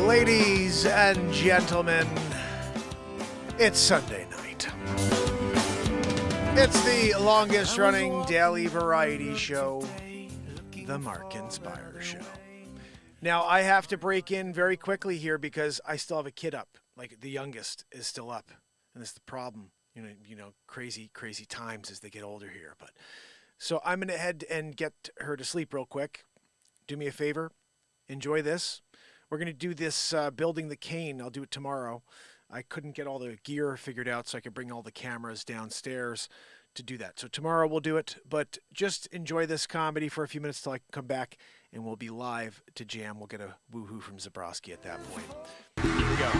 Ladies and gentlemen, it's Sunday night. It's the longest running daily variety show, The Mark and Spire Show. Now, I have to break in very quickly here because I still have a kid up. Like, the youngest is still up. And that's the problem. You know, crazy times as they get older here. But so I'm going to head and get her to sleep real quick. Do me a favor. Enjoy this. We're going to do this building the cane. I'll do it tomorrow. I couldn't get all the gear figured out so I could bring all the cameras downstairs to do that. So tomorrow we'll do it. But just enjoy this comedy for a few minutes till I can come back and we'll be live to jam. We'll get a woohoo from Zabrowski at that point. Here we go.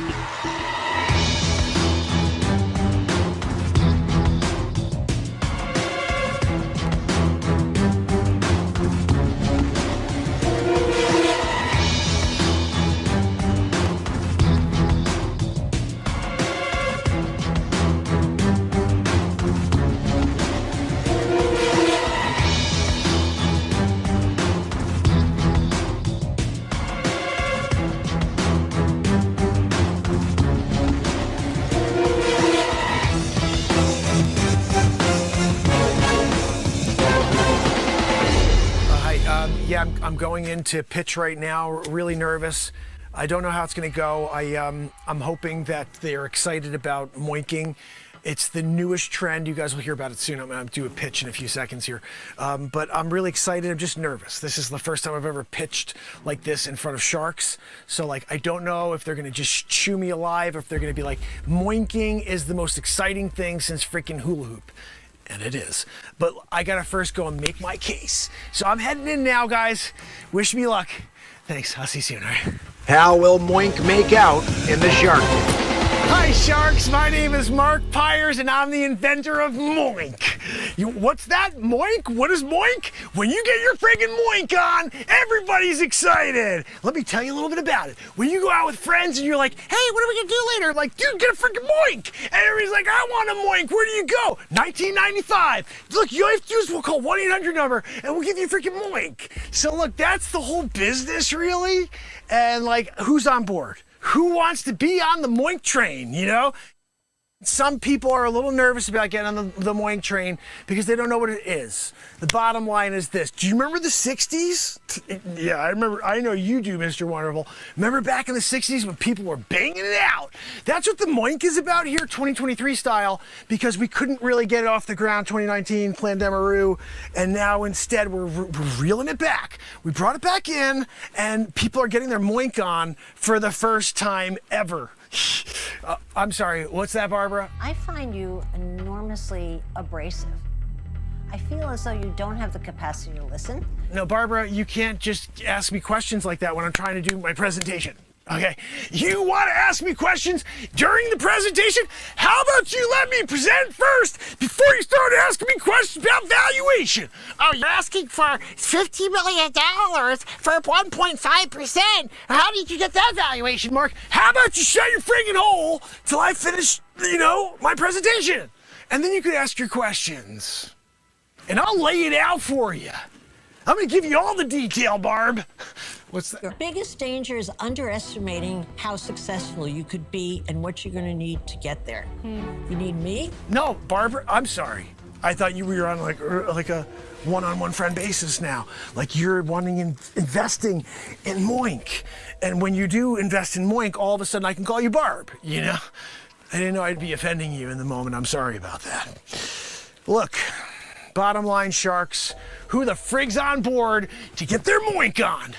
I'm going into pitch right now, really nervous. I don't know how it's going to go. I'm hoping that they're excited about moinking. It's the newest trend. You guys will hear about it soon. I'm going to do a pitch in a few seconds here. But I'm really excited. I'm just nervous. This is the first time I've ever pitched like this in front of sharks. So like, I don't know if they're going to just chew me alive, or if they're going to be like, moinking is the most exciting thing since freaking hula hoop. And it is. But I gotta first go and make my case. So I'm heading in now, guys. Wish me luck. Thanks. I'll see you soon, all right? How will Moink make out in the shark tank? Hi, sharks. My name is Mark Pires, and I'm the inventor of Moink. What's that? Moink? What is Moink? When you get your friggin' Moink on, everybody's excited. Let me tell you a little bit about it. When you go out with friends and you're like, hey, what are we gonna do later? I'm like, dude, get a friggin' Moink. And everybody's like, I want a Moink. Where do you go? 1995. Look, you have to do is we'll call 1-800 number and we'll give you a freaking Moink. So look, that's the whole business, really. And like, who's on board? Who wants to be on the Moink train, you know? Some people are a little nervous about getting on the Moink train because they don't know what it is. The bottom line is this. Do you remember the 60s? Yeah, I remember. I know you do, Mr. Wonderful. Remember back in the 60s when people were banging it out? That's what the Moink is about here, 2023 style, because we couldn't really get it off the ground 2019, Plan Demaroo, and now instead we're reeling it back. We brought it back in, and people are getting their Moink on for the first time ever. I'm sorry, what's that, Barbara? I find you enormously abrasive. I feel as though you don't have the capacity to listen. No, Barbara, you can't just ask me questions like that when I'm trying to do my presentation. Okay, you want to ask me questions during the presentation? How about you let me present first before you start asking me questions about valuation? Oh, you're asking for $50 million for 1.5%. How did you get that valuation, Mark, how about you shut your friggin' hole till I finish, my presentation? And then you could ask your questions. And I'll lay it out for you. I'm gonna give you all the detail, Barb. What's that? Your biggest danger is underestimating how successful you could be and what you're going to need to get there. You need me? No, Barbara, I'm sorry. I thought you were on like a one-on-one friend basis now. Like you're investing in Moink. And when you do invest in Moink, all of a sudden I can call you Barb, you know? I didn't know I'd be offending you in the moment. I'm sorry about that. Look, bottom line, sharks, who the frig's on board to get their Moink on?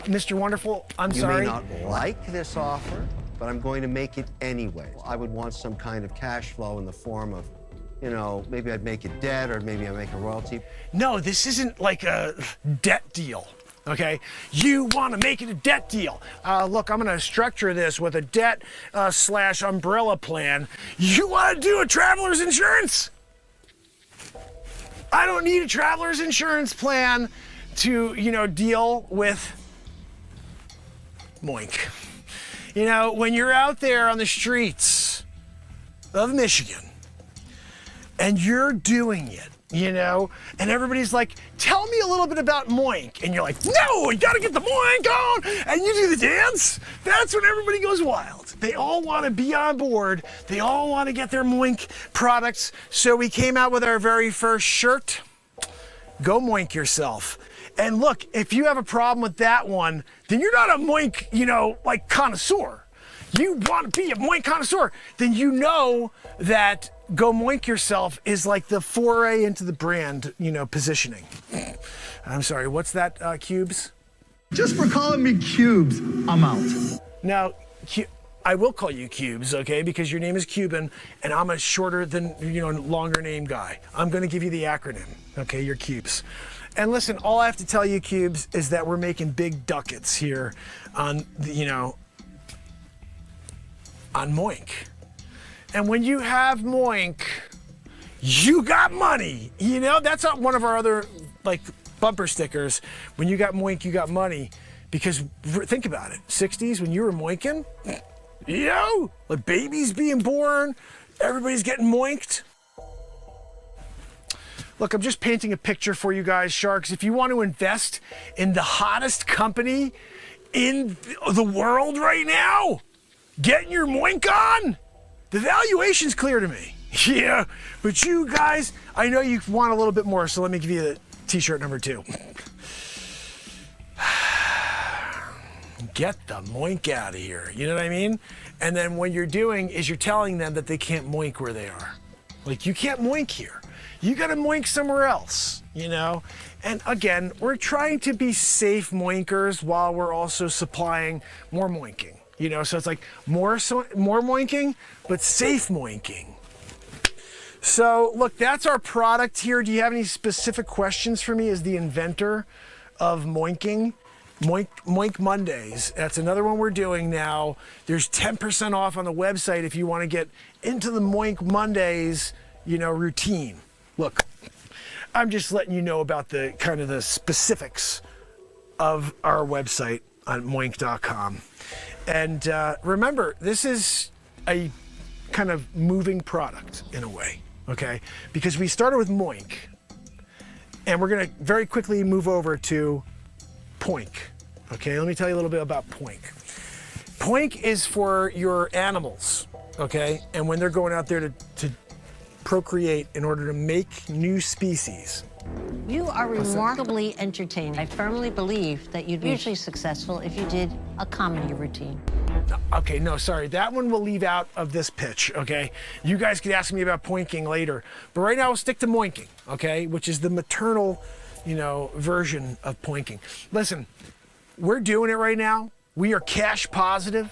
Mr. Wonderful, I'm sorry. You may not like this offer, but I'm going to make it anyway. I would want some kind of cash flow in the form of, maybe I'd make it debt or maybe I'd make a royalty. No, this isn't like a debt deal, okay? You want to make it a debt deal. Look, I'm going to structure this with a debt / umbrella plan. You want to do a traveler's insurance? I don't need a traveler's insurance plan to, deal with Moink. When you're out there on the streets of Michigan and you're doing it you know? And everybody's like, tell me a little bit about Moink. And you're like, no, you gotta get the Moink on. And you do the dance. That's when everybody goes wild. They all wanna be on board. They all wanna get their Moink products. So we came out with our very first shirt. Go Moink yourself. And look, if you have a problem with that one, then you're not a Moink, you know, like connoisseur. You want to be a Moink connoisseur, then you know that Go Moink Yourself is like the foray into the brand, you know, positioning. I'm sorry, what's that, Cubes? Just for calling me Cubes, I'm out. Now, I will call you Cubes, okay, because your name is Cuban, and I'm a shorter than, you know, longer name guy. I'm gonna give you the acronym, okay, you're Cubes. And listen, all I have to tell you, Cubes, is that we're making big ducats here on, you know, on Moink. And when you have Moink, you got money. You know, that's not one of our other like bumper stickers. When you got Moink, you got money. Because think about it, 60s when you were moinking, you know, like babies being born, everybody's getting moinked. Look, I'm just painting a picture for you guys, Sharks. If you want to invest in the hottest company in the world right now, getting your Moink on, the valuation's clear to me. Yeah, but you guys, I know you want a little bit more, so let me give you the t-shirt number 2. Get the Moink out of here, you know what I mean? And then what you're doing is you're telling them that they can't Moink where they are. Like, you can't Moink here. You gotta Moink somewhere else, you know? And again, we're trying to be safe Moinkers while we're also supplying more Moinking. You know, so it's like more Moinking, but safe Moinking. So look, that's our product here. Do you have any specific questions for me as the inventor of Moinking? Moink Mondays. That's another one we're doing now. There's 10% off on the website if you want to get into the Moink Mondays, you know, routine. Look, I'm just letting you know about the kind of the specifics of our website on moink.com. And remember, this is a kind of moving product in a way, okay? Because we started with Moink, and we're gonna very quickly move over to Poink. Okay, let me tell you a little bit about Poink. Poink is for your animals, okay? And when they're going out there to procreate in order to make new species. You are remarkably entertaining. I firmly believe that you'd be hugely successful if you did a comedy routine. Okay, no, sorry. That one we'll leave out of this pitch, okay? You guys could ask me about poinking later. But right now, we'll stick to moinking, okay? Which is the maternal, you know, version of poinking. Listen, we're doing it right now. We are cash positive.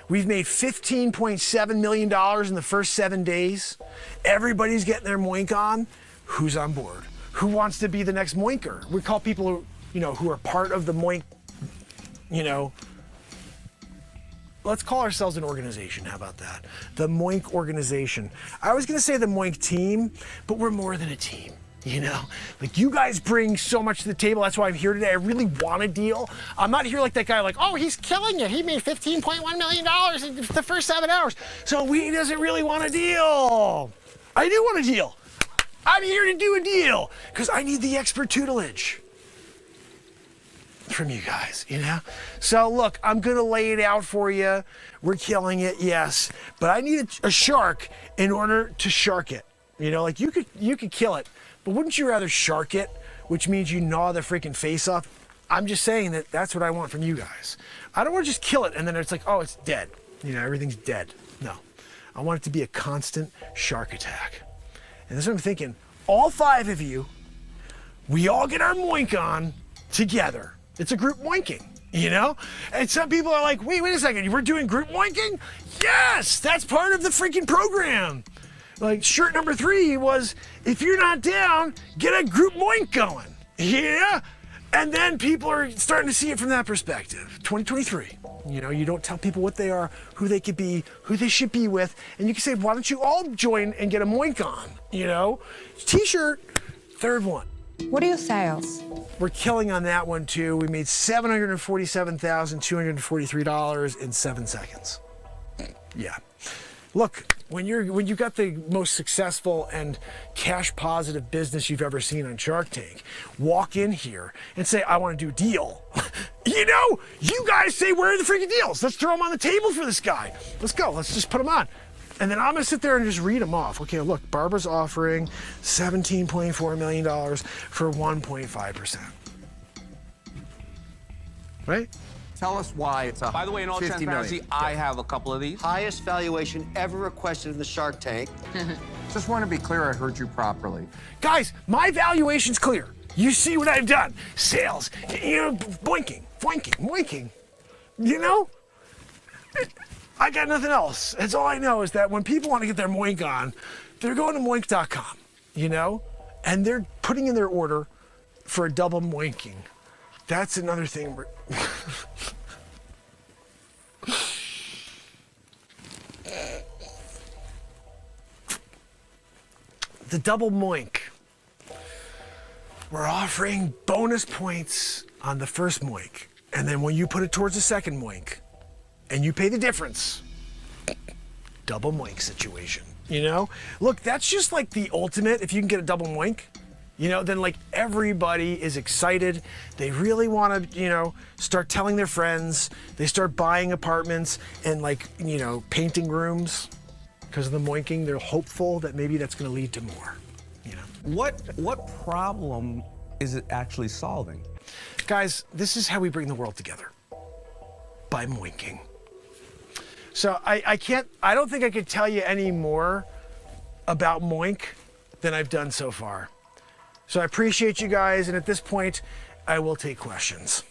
We've made $15.7 million in the first 7 days. Everybody's getting their moink on. Who's on board? Who wants to be the next moinker? We call people who, you know, who are part of the moink, you know, let's call ourselves an organization. How about that? The Moink organization. I was gonna say the Moink team, but we're more than a team, you know? Like, you guys bring so much to the table. That's why I'm here today. I really want a deal. I'm not here like that guy, like, oh, he's killing it. He made $15.1 million in the first 7 hours. So he doesn't really want a deal. I do want a deal. I'm here to do a deal because I need the expert tutelage from you guys, you know? So look, I'm gonna lay it out for you. We're killing it, yes, but I need a shark in order to shark it. You know, like you could kill it, but wouldn't you rather shark it, which means you gnaw the freaking face off? I'm just saying that that's what I want from you guys. I don't want to just kill it and then it's like, oh, it's dead. You know, everything's dead. No, I want it to be a constant shark attack. And that's what I'm thinking. All 5 of you, we all get our moink on together. It's a group moinking, you know? And some people are like, wait a second, we're doing group moinking? Yes, that's part of the freaking program. Like, shirt number 3 was, if you're not down, get a group moink going. Yeah? And then people are starting to see it from that perspective. 2023. You know, you don't tell people what they are, who they could be, who they should be with, and you can say, why don't you all join and get a moink on, you know? T-shirt, 3rd one. What are your sales? We're killing on that one too. We made $747,243 in 7 seconds. Yeah. Look, when you got the most successful and cash positive business you've ever seen on Shark Tank, walk in here and say, I want to do a deal. You know, you guys say, where are the freaking deals? Let's throw them on the table for this guy. Let's go. Let's just put them on. And then I'm going to sit there and just read them off. Okay, look, Barbara's offering $17.4 million for 1.5%. Right? Tell us why it's a By the way, in all 50 transparency, million. I have a couple of these. Highest valuation ever requested in the Shark Tank. Just want to be clear I heard you properly. Guys, my valuation's clear. You see what I've done. Sales, you know, boinking. You know? I got nothing else. That's all I know is that when people want to get their moink on, they're going to moink.com, you know? And they're putting in their order for a double moinking. That's another thing. The double moink. We're offering bonus points on the first moink. And then when you put it towards the second moink and you pay the difference, double moink situation, you know? Look, that's just like the ultimate. If you can get a double moink, you know, then like everybody is excited. They really want to, you know, start telling their friends. They start buying apartments and like, you know, painting rooms because of the moinking. They're hopeful that maybe that's going to lead to more, you know. What problem is it actually solving? Guys, this is how we bring the world together. By moinking. So I don't think I could tell you any more about moink than I've done so far. So I appreciate you guys, and at this point, I will take questions.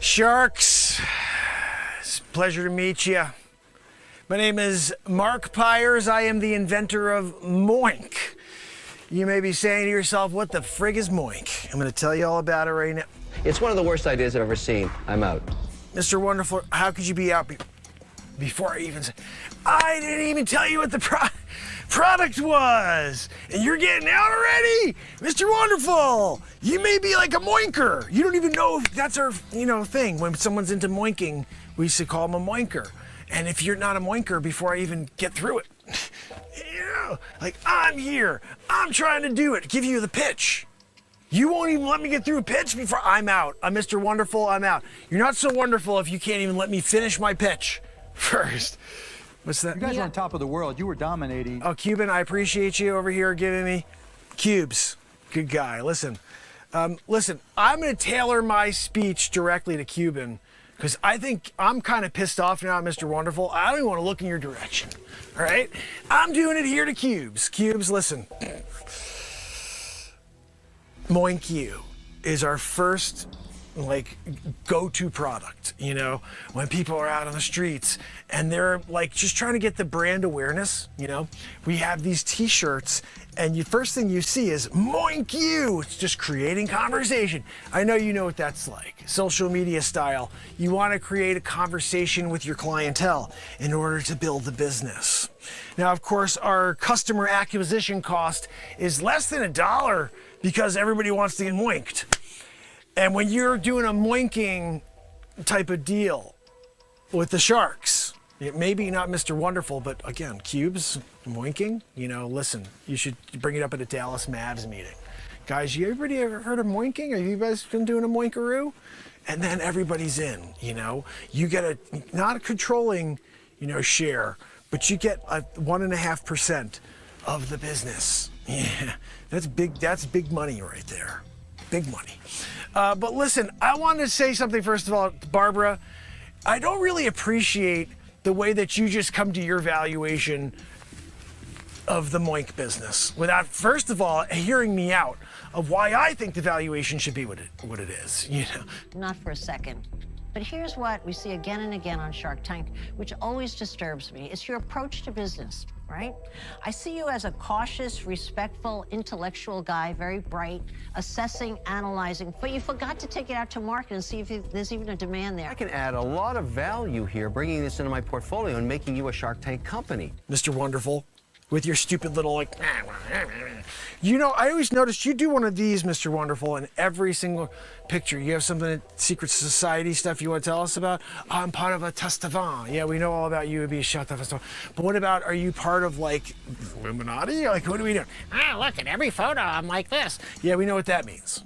Sharks, it's a pleasure to meet you. My name is Mark Pires. I am the inventor of moink. You may be saying to yourself, what the frig is moink? I'm going to tell you all about it right now. It's one of the worst ideas I've ever seen. I'm out. Mr. Wonderful, how could you be out before I even said, I didn't even tell you what the product was, and you're getting out already? Mr. Wonderful, you may be like a moinker. You don't even know if that's our, you know, thing. When someone's into moinking, we used to call them a moinker. And if you're not a moinker before I even get through it, you know, like I'm here, I'm trying to do it, give you the pitch. You won't even let me get through a pitch before I'm out. I'm Mr. Wonderful, I'm out. You're not so wonderful if you can't even let me finish my pitch first. What's that? You guys are on top of the world. You were dominating. Oh, Cuban, I appreciate you over here giving me cubes. Good guy. Listen, I'm going to tailor my speech directly to Cuban because I think I'm kind of pissed off now, Mr. Wonderful. I don't even want to look in your direction. All right? I'm doing it here to Cubes. Cubes, listen. Moink You is our first like go-to product, you know, when people are out on the streets and they're like just trying to get the brand awareness, you know. We have these t-shirts and the first thing you see is Moink You. It's just creating conversation. I know you know what that's like. Social media style. You want to create a conversation with your clientele in order to build the business. Now, of course, our customer acquisition cost is less than $1 because everybody wants to get moinked. And when you're doing a moinking type of deal with the Sharks, maybe not Mr. Wonderful, but again, Cubes, moinking, you know, listen, you should bring it up at a Dallas Mavs meeting. Guys, everybody ever heard of moinking? Have you guys been doing a moinkaroo? And then everybody's in, you know. You get a, not a controlling, you know, share, but you get a 1.5% of the business. Yeah, that's big money right there. Big money. But listen, I wanted to say something first of all, Barbara. I don't really appreciate the way that you just come to your valuation of the moink business without, first of all, hearing me out of why I think the valuation should be what it is. You know. Not for a second. But here's what we see again and again on Shark Tank, which always disturbs me. It's your approach to business, right? I see you as a cautious, respectful, intellectual guy, very bright, assessing, analyzing, but you forgot to take it out to market and see if there's even a demand there. I can add a lot of value here, bringing this into my portfolio and making you a Shark Tank company. Mr. Wonderful, with your stupid little like, you know, I always noticed you do one of these, Mr. Wonderful, in every single picture. You have something, secret society stuff you want to tell us about? I'm part of a Testavan. Yeah, we know all about you. It'd be a shut up. But what about, are you part of like Illuminati? Like, what do we do? Ah, look, at every photo, I'm like this. Yeah, we know what that means.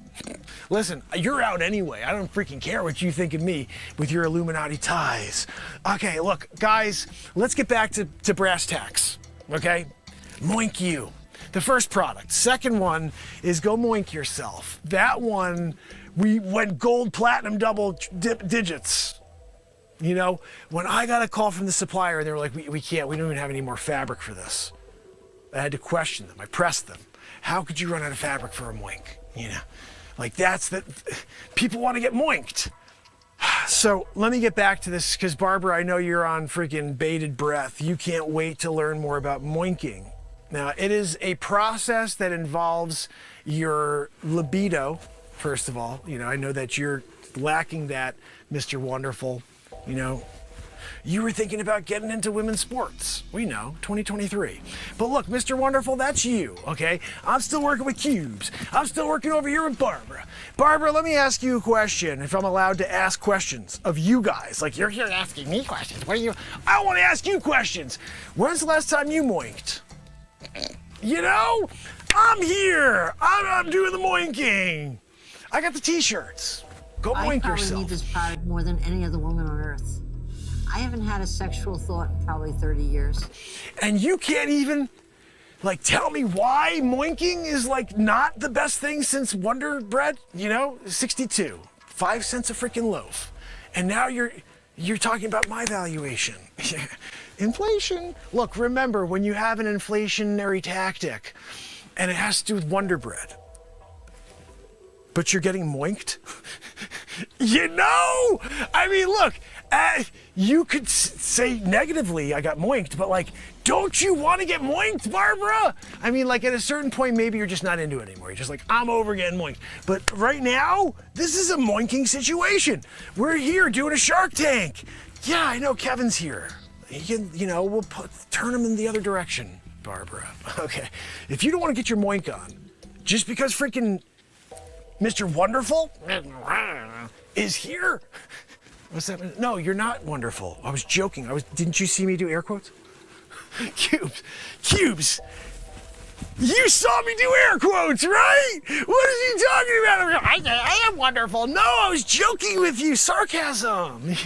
Listen, you're out anyway. I don't freaking care what you think of me with your Illuminati ties. Okay, look, guys, let's get back to brass tacks, okay? Moink you. The first product. Second one is go moink yourself. That one, we went gold, platinum, double digits. You know, when I got a call from the supplier, they were like, we can't, we don't even have any more fabric for this. I had to question them. I pressed them. How could you run out of fabric for a moink? You know, like people want to get moinked. So let me get back to this, because Barbara, I know you're on freaking bated breath. You can't wait to learn more about moinking. Now, it is a process that involves your libido, first of all. You know, I know that you're lacking that, Mr. Wonderful. You know, you were thinking about getting into women's sports. We know, 2023. But look, Mr. Wonderful, that's you, okay? I'm still working with cubes. I'm still working over here with Barbara. Barbara, let me ask you a question, if I'm allowed to ask questions of you guys. Like, you're here asking me questions. What are you? I want to ask you questions. When's the last time you moinked? You know, I'm here. I'm doing the moinking. I got the t-shirts. Go moink I probably yourself. need this product more than any other woman on earth. I haven't had a sexual thought in probably 30 years. And you can't even, like, tell me why moinking is, like, not the best thing since Wonder Bread? You know, 62, 5 cents a freaking loaf. And now you're talking about my valuation. Inflation. Look, remember, when you have an inflationary tactic, and it has to do with Wonder Bread, but you're getting moinked? You know? I mean, look, you could say negatively, I got moinked, but like, don't you want to get moinked, Barbara? I mean, like, at a certain point, maybe you're just not into it anymore. You're just like, I'm over getting moinked. But right now, this is a moinking situation. We're here doing a Shark Tank. Yeah, I know Kevin's here. He can, you know, we'll turn him in the other direction, Barbara. Okay. If you don't want to get your moink on, just because freaking Mr. Wonderful is here. What's that? No, you're not wonderful. I was joking. Didn't you see me do air quotes? Cubes. You saw me do air quotes, right? What is he talking about? I am wonderful. No, I was joking with you. Sarcasm.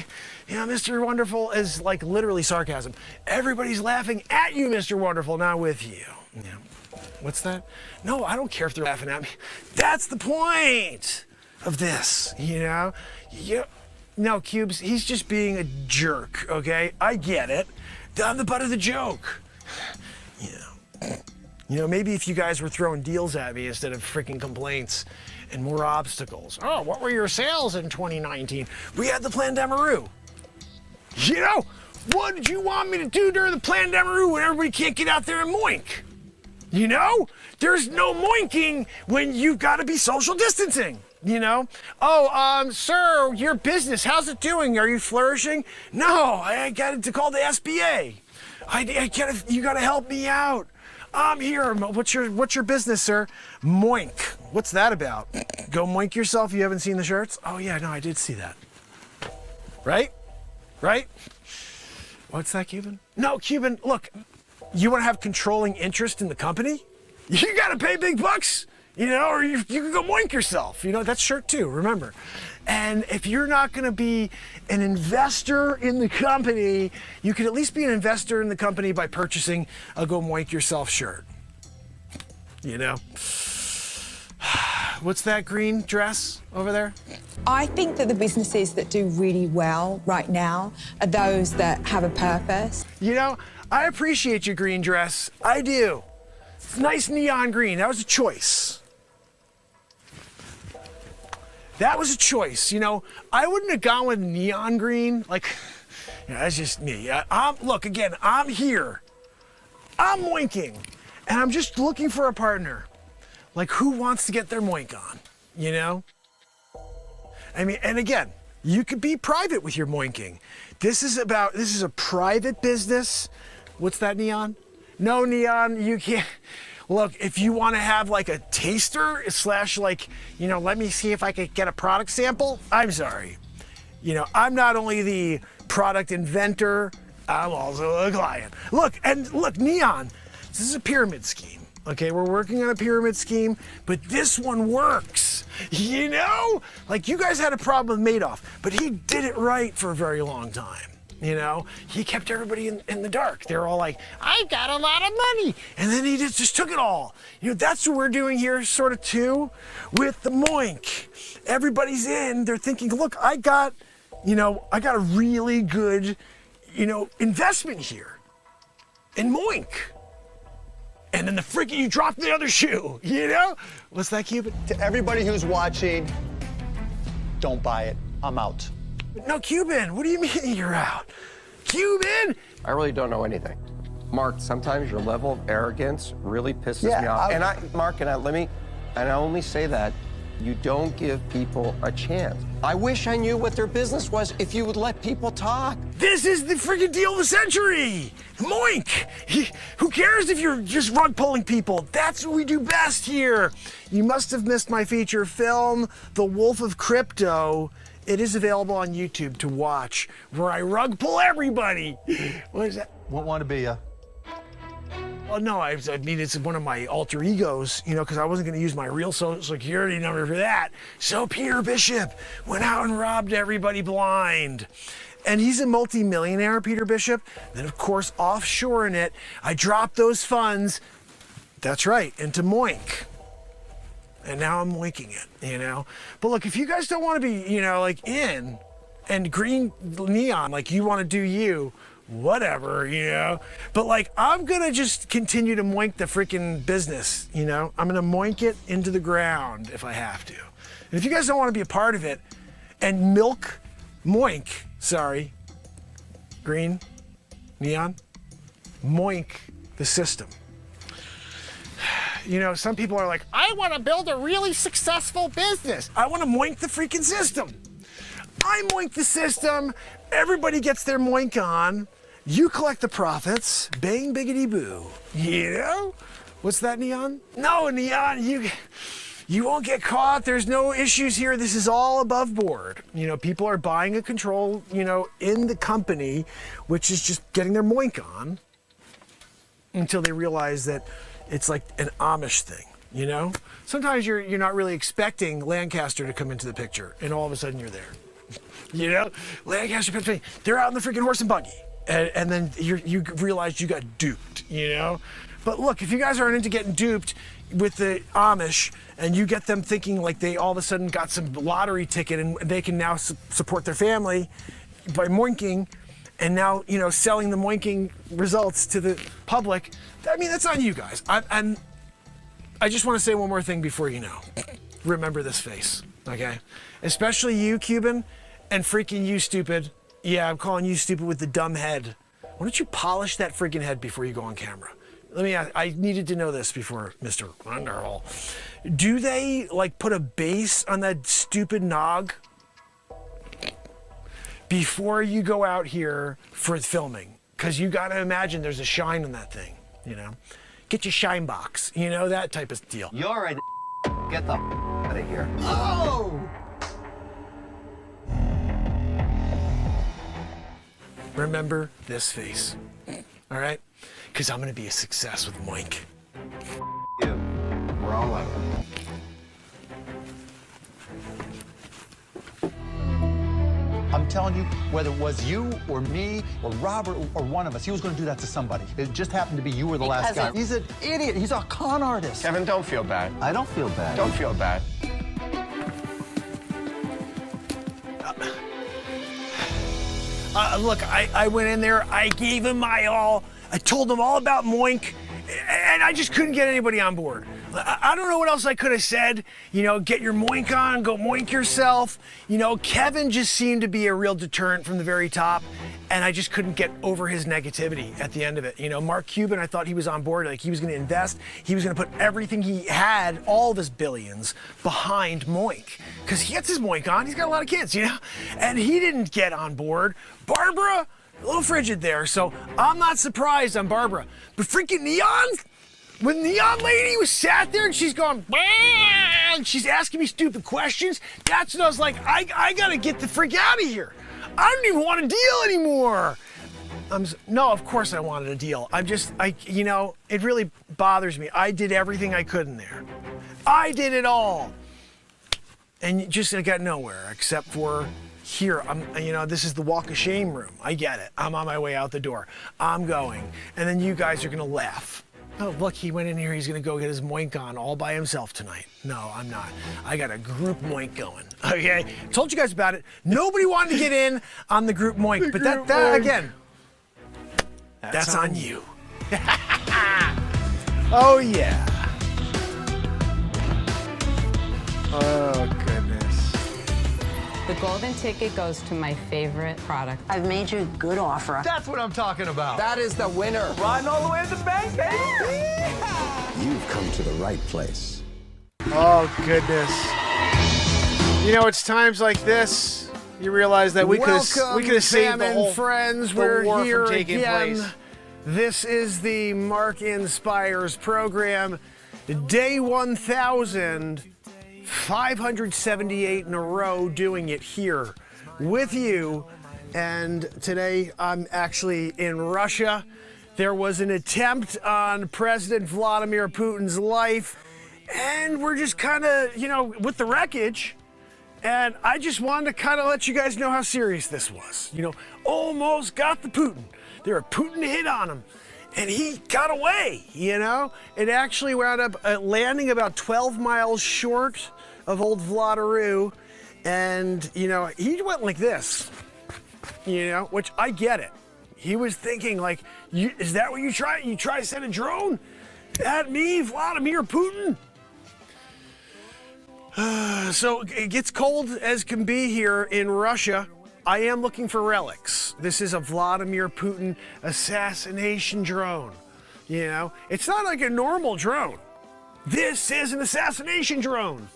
Yeah, Mr. Wonderful is like literally sarcasm. Everybody's laughing at you, Mr. Wonderful, not with you. Yeah. What's that? No, I don't care if they're laughing at me. That's the point of this, you know? Yeah. No, Cubes, he's just being a jerk, okay? I get it. I'm the butt of the joke. You know, maybe if you guys were throwing deals at me instead of freaking complaints and more obstacles. Oh, what were your sales in 2019? We had the Plan Demaroo. You know, what did you want me to do during the Plan Demaroo when everybody can't get out there and moink? You know, there's no moinking when you've got to be social distancing. You know? Oh, sir, your business, how's it doing? Are you flourishing? No, I got to call the SBA. You got to help me out. I'm here. What's your business, sir? Moink. What's that about? Go moink yourself. You haven't seen the shirts? Oh yeah, no, I did see that. Right? What's that, Cuban? No, Cuban, look, you want to have controlling interest in the company? You got to pay big bucks. You know, or you can go moink yourself. You know, that's shirt too, remember. And if you're not going to be an investor in the company, you could at least be an investor in the company by purchasing a Go Moink Yourself shirt. You know? What's that green dress over there? I think that the businesses that do really well right now are those that have a purpose. You know, I appreciate your green dress. I do. It's nice neon green. That was a choice. That was a choice, you know. I wouldn't have gone with neon green. Like, you know, that's just me. Look, again, I'm here. I'm moinking. And I'm just looking for a partner. Like, who wants to get their moink on, you know? I mean, and again, you could be private with your moinking. This is a private business. What's that, neon? No, Neon, you can't. Look, if you want to have like a taster / like, you know, let me see if I could get a product sample, I'm sorry. You know, I'm not only the product inventor, I'm also a client. Look, Neon, this is a pyramid scheme. Okay, we're working on a pyramid scheme, but this one works. You know? Like, you guys had a problem with Madoff, but he did it right for a very long time. You know, he kept everybody in the dark. They're all like, I've got a lot of money. And then he just took it all. You know, that's what we're doing here sort of too with the Moink. Everybody's in, they're thinking, look, I got a really good, you know, investment here in Moink. And then the freaking you dropped the other shoe, you know? What's that, Cuban? To everybody who's watching, don't buy it. I'm out. No, Cuban, what do you mean you're out? Cuban! I really don't know anything. Mark, sometimes your level of arrogance really pisses me off. I only say that you don't give people a chance. I wish I knew what their business was if you would let people talk. This is the freaking deal of the century! Moink! Who cares if you're just rug pulling people? That's what we do best here. You must have missed my feature film, The Wolf of Crypto. It is available on YouTube to watch, where I rug pull everybody. What is that? Won't want to be ya. Well, no, I mean, it's one of my alter egos, you know, because I wasn't going to use my real social security number for that. So Peter Bishop went out and robbed everybody blind. And he's a multi-millionaire, Peter Bishop. Then, of course, offshoring it, I dropped those funds, that's right, into Moink. And now I'm moinking it, you know? But look, if you guys don't want to be, you know, like in and green neon, like you want to do you, whatever, you know? But like, I'm gonna just continue to moink the freaking business, you know? I'm gonna moink it into the ground if I have to. And if you guys don't want to be a part of it and green, neon, moink the system. You know, some people are like, I want to build a really successful business. I want to moink the freaking system. I moink the system. Everybody gets their moink on. You collect the profits. Bang, biggity, boo. You know? What's that, Neon? No, Neon, you won't get caught. There's no issues here. This is all above board. You know, people are buying a control, you know, in the company, which is just getting their moink on until they realize that it's like an Amish thing, you know? Sometimes you're not really expecting Lancaster to come into the picture, and all of a sudden you're there. You know? Lancaster, Pennsylvania, they're out in the freaking horse and buggy. And then you realize you got duped, you know? But look, if you guys aren't into getting duped with the Amish, and you get them thinking like they all of a sudden got some lottery ticket and they can now support their family by moinking, and now, you know, selling the moinking results to the public, I mean, that's on you guys. And I just want to say one more thing before you know. Remember this face, okay? Especially you, Cuban, and freaking you, stupid. Yeah, I'm calling you stupid with the dumb head. Why don't you polish that freaking head before you go on camera? Let me ask, I needed to know this before, Mr. Wonderhall. Do they, like, put a base on that stupid nog before you go out here for filming? Because you got to imagine there's a shine on that thing, you know? Get your shine box, you know, that type of deal. You're a get the out of here. Oh! Remember this face, all right? Because I'm going to be a success with Moink. You. We're all out. I'm telling you, whether it was you or me or Robert or one of us, he was going to do that to somebody. It just happened to be you were the last guy. He's an idiot. He's a con artist. Kevin, don't feel bad. I don't feel bad. Don't feel bad. Look, I went in there, I gave him my all, I told him all about Moink, and I just couldn't get anybody on board. I don't know what else I could have said. You know, get your Moink on, go Moink yourself. You know, Kevin just seemed to be a real deterrent from the very top, and I just couldn't get over his negativity at the end of it. You know, Mark Cuban, I thought he was on board, like he was gonna invest, he was gonna put everything he had, all of his billions, behind Moink. Because he gets his Moink on, he's got a lot of kids, you know? And he didn't get on board. Barbara, a little frigid there. So I'm not surprised on Barbara. But freaking Neon, when Neon Lady was sat there and she's going, "Bah," and she's asking me stupid questions, that's when I was like, I gotta get the freak out of here. I don't even want to deal anymore. No, of course I wanted a deal. You know, it really bothers me. I did everything I could in there. I did it all. And I got nowhere except for here. You know, this is the walk of shame room. I get it. I'm on my way out the door. I'm going. And then you guys are gonna laugh. Oh, look, he went in here, he's gonna go get his moink on all by himself tonight. No, I'm not. I got a group moink going, okay? Told you guys about it. Nobody wanted to get in on the group moink, but that again, that's on you. Oh, yeah. Oh, goodness. The golden ticket goes to my favorite product. I've made you a good offer. That's what I'm talking about. That is the winner. Riding all the way to the bank, baby. You've come to the right place. Oh, goodness. You know, it's times like this you realize that we could have saved the whole friends. We're here again. This is the Mark Inspires program, day 1,578 in a row doing it here with you. And today I'm actually in Russia. There was an attempt on President Vladimir Putin's life, and we're just kind of, you know, with the wreckage. And I just wanted to kind of let you guys know how serious this was. You know, almost got the Putin. There, Putin hit on him, and he got away, you know? It actually wound up landing about 12 miles short of old Vladaroo, and, you know, he went like this, you know, which I get it. He was thinking, like, is that what you try? You try to send a drone at me, Vladimir Putin? So it gets cold as can be here in Russia. I am looking for relics. This is a Vladimir Putin assassination drone. You know, it's not like a normal drone. This is an assassination drone.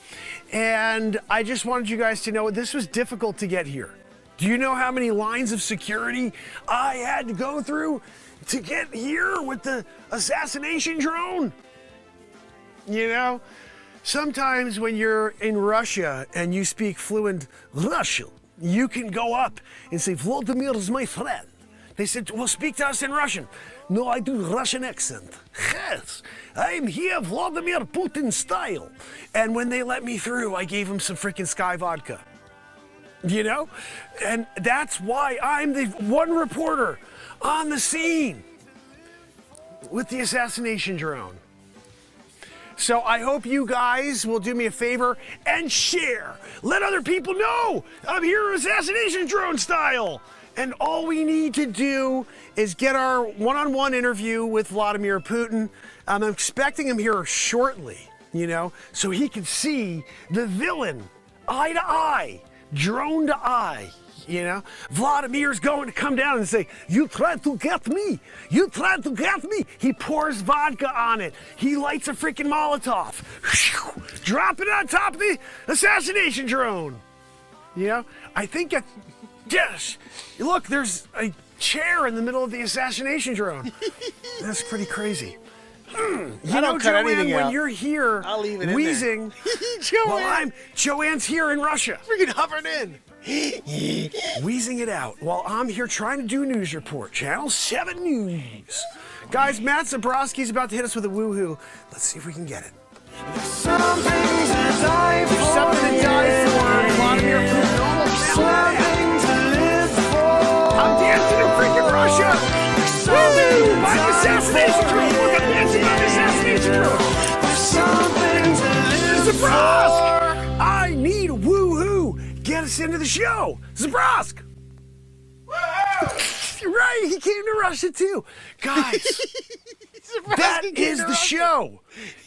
And I just wanted you guys to know this was difficult to get here. Do you know how many lines of security I had to go through to get here with the assassination drone? You know? Sometimes when you're in Russia and you speak fluent Russian, you can go up and say, Vladimir is my friend. They said, well, speak to us in Russian. No, I do Russian accent. Yes, I'm here Vladimir Putin style. And when they let me through, I gave them some freaking Sky vodka. You know? And that's why I'm the one reporter on the scene with the assassination drone. So I hope you guys will do me a favor and share. Let other people know I'm here assassination drone style. And all we need to do is get our one-on-one interview with Vladimir Putin. I'm expecting him here shortly, you know, so he can see the villain eye to eye, drone to eye. You know, Vladimir's going to come down and say, you tried to get me. You tried to get me. He pours vodka on it. He lights a freaking Molotov. Drop it on top of the assassination drone. You know, I think yes. Look, there's a chair in the middle of the assassination drone. That's pretty crazy. You know, Joanne, when you're here I'll leave it wheezing, Joanne. Joanne's here in Russia. Freaking hovering in. Wheezing it out while I'm here trying to do a news report. Channel 7 News. Guys, Matt Zabrowski's about to hit us with a woohoo. Let's see if we can get it. There's something to die for. Vladimir Putin almost something to live for. I'm dancing in freaking Russia. Woo! My assassination drone. Look, I'm dancing on the assassination drone. There's something to live for. I need a woohoo. Get us into the show. Zabrosk! Right, he came to Russia too. Guys, that is the show.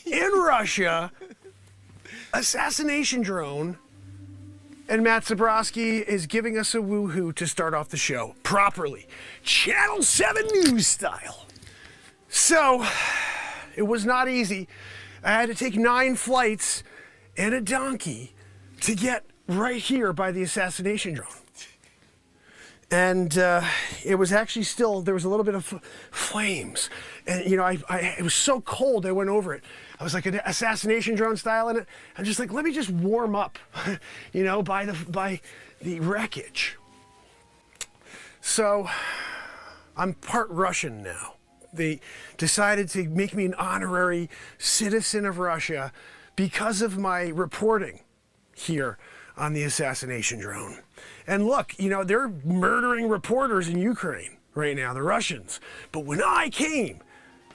In Russia, assassination drone, and Matt Zabrowski is giving us a woohoo to start off the show properly. Channel 7 News style. So, it was not easy. I had to take 9 flights and a donkey to get right here by the assassination drone. And it was actually still, there was a little bit of flames. And, you know, it was so cold, I went over it. I was like an assassination drone style in it. I'm just like, let me just warm up, you know, by the wreckage. So I'm part Russian now. They decided to make me an honorary citizen of Russia because of my reporting here on the assassination drone. And look, you know, they're murdering reporters in Ukraine right now, the Russians. But when I came